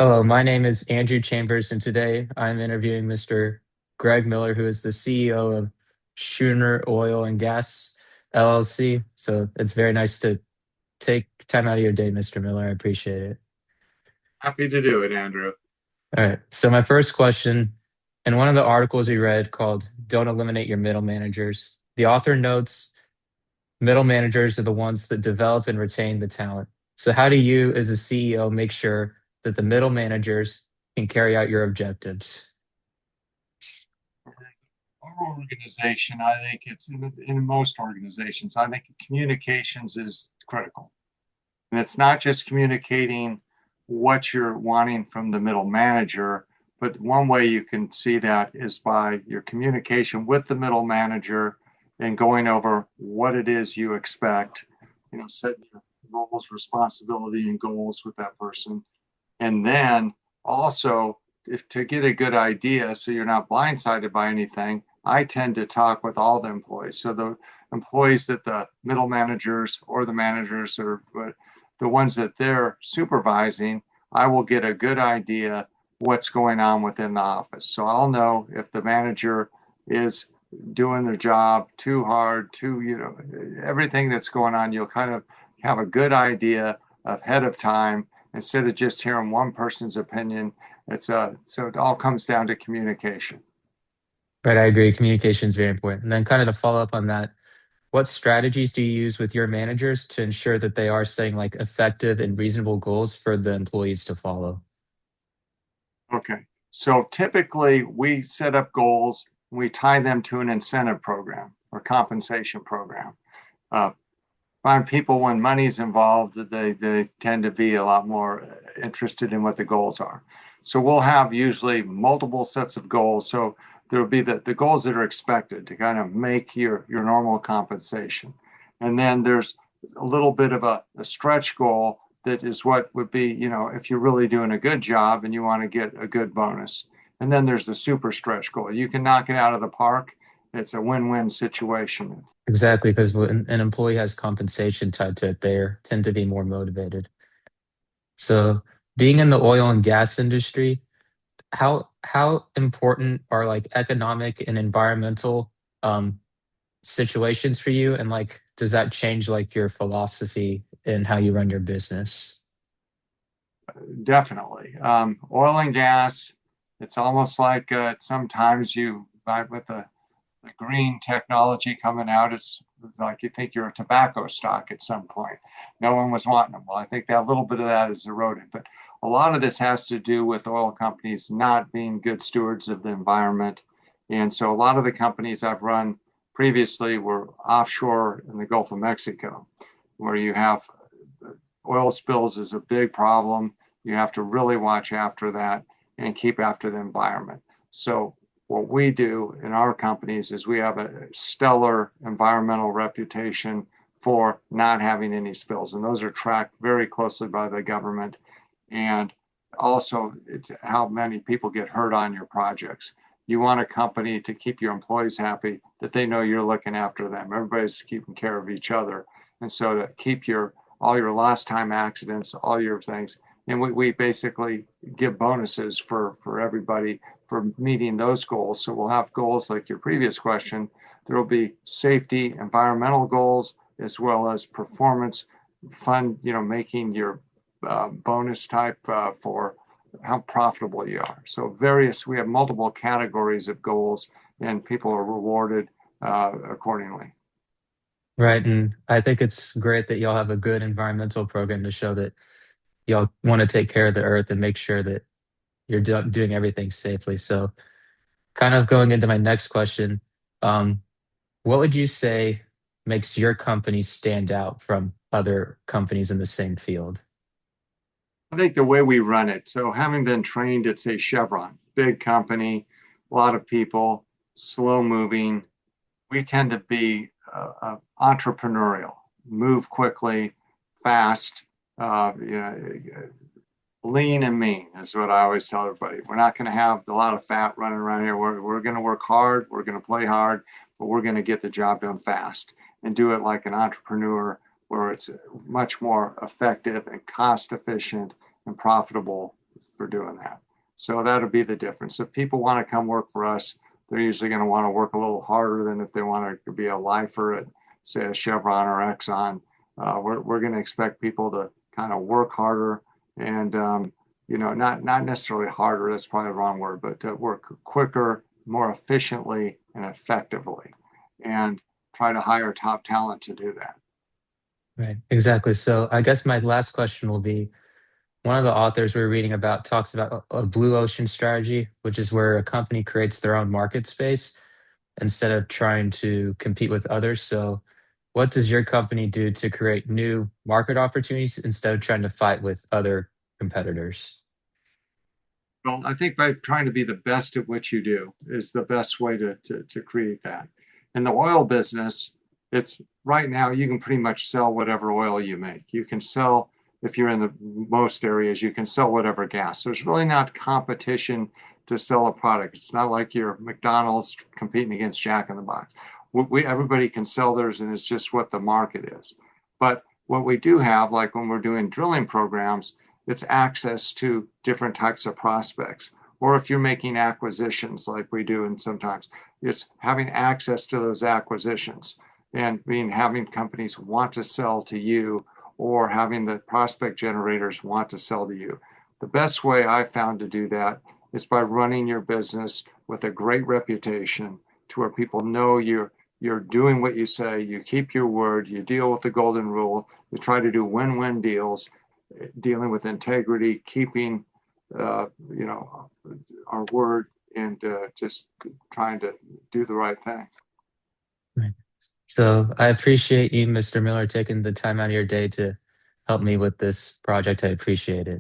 Hello, my name is Andrew Chambers, and today I'm interviewing Mr. Greg Miller, who is the CEO of Schooner Oil and Gas LLC. So it's very nice to take time out of your day, Mr. Miller. I appreciate it. Happy to do it, Andrew. All right. So my first question, in one of the articles we read called "Don't Eliminate Your Middle Managers," the author notes middle managers are the ones that develop and retain the talent. So how do you, as a CEO, make sure that the middle managers can carry out your objectives? Our organization, I think it's in most organizations, I think communications is critical. And it's not just communicating what you're wanting from the middle manager, but one way you can see that is by your communication with the middle manager and going over what it is you expect, setting your roles, responsibility, and goals with that person. And then also, if to get a good idea, so you're not blindsided by anything, I tend to talk with all the employees. So the employees that the middle managers or the managers or the ones that they're supervising, I will get a good idea what's going on within the office. So I'll know if the manager is doing their job too hard, everything that's going on, you'll kind of have a good idea ahead of time instead of just hearing one person's opinion. So it all comes down to communication. Right, I agree. Communication is very important. And then, kind of to follow up on that, what strategies do you use with your managers to ensure that they are setting like effective and reasonable goals for the employees to follow? Okay. So typically we set up goals, we tie them to an incentive program or compensation program. Uh, Find people when money's involved, they tend to be a lot more interested in what the goals are. So we'll have usually multiple sets of goals. So there will be the goals that are expected to kind of make your normal compensation. And then there's a little bit of a stretch goal that is what would be, if you're really doing a good job and you want to get a good bonus. And then there's the super stretch goal. You can knock it out of the park. It's a win-win situation. Exactly, because when an employee has compensation tied to it, they tend to be more motivated. So, being in the oil and gas industry, how important are like economic and environmental um, situations for you, and like does that change like your philosophy and how you run your business? Definitely. Oil and gas, it's almost like sometimes you buy with the green technology coming out, it's like you think you're a tobacco stock at some point. No one was wanting them. Well, I think that a little bit of that is eroded. But a lot of this has to do with oil companies not being good stewards of the environment. And so a lot of the companies I've run previously were offshore in the Gulf of Mexico, where you have oil spills is a big problem. You have to really watch after that and keep after the environment. So what we do in our companies is we have a stellar environmental reputation for not having any spills, and those are tracked very closely by the government. And also, it's how many people get hurt on your projects. You want a company to keep your employees happy, that they know you're looking after them. Everybody's keeping care of each other. And so to keep your all your lost time accidents, all your things. And we basically give bonuses for everybody for meeting those goals. So we'll have goals like your previous question. There will be safety, environmental goals, as well as performance, fun, making your bonus type for how profitable you are. So we have multiple categories of goals and people are rewarded accordingly. Right, and I think it's great that y'all have a good environmental program to show that y'all want to take care of the earth and make sure that you're doing everything safely. So, kind of going into my next question, um, what would you say makes your company stand out from other companies in the same field? I think the way we run it. So having been trained at say Chevron, big company, a lot of people, slow moving, we tend to be entrepreneurial, move quickly, fast, lean and mean is what I always tell everybody. We're not going to have a lot of fat running around here. We're going to work hard, we're going to play hard, but we're going to get the job done fast and do it like an entrepreneur where it's much more effective and cost efficient and profitable for doing that. So that'll be the difference. If people want to come work for us, they're usually going to want to work a little harder than if they want to be a lifer at, say, a Chevron or Exxon. We're going to expect people to kind of work harder and, not necessarily harder, that's probably the wrong word, but to work quicker, more efficiently and effectively, and try to hire top talent to do that. Right, exactly. So I guess my last question will be, one of the authors we are reading about talks about a blue ocean strategy, which is where a company creates their own market space instead of trying to compete with others. So what does your company do to create new market opportunities instead of trying to fight with other competitors? Well, I think by trying to be the best at what you do is the best way to create that. In the oil business, it's right now you can pretty much sell whatever oil you make. You can sell, if you're in the most areas, you can sell whatever gas. There's really not competition to sell a product. It's not like your McDonald's competing against Jack in the Box. Everybody can sell theirs, and it's just what the market is. But what we do have, like when we're doing drilling programs, it's access to different types of prospects. Or if you're making acquisitions like we do, and sometimes it's having access to those acquisitions and having companies want to sell to you, or having the prospect generators want to sell to you. The best way I've found to do that is by running your business with a great reputation, to where people know you're doing what you say, you keep your word, you deal with the golden rule, you try to do win-win deals, dealing with integrity, keeping our word, and just trying to do the right thing. Right. So I appreciate you, Mr. Miller, taking the time out of your day to help me with this project. I appreciate it.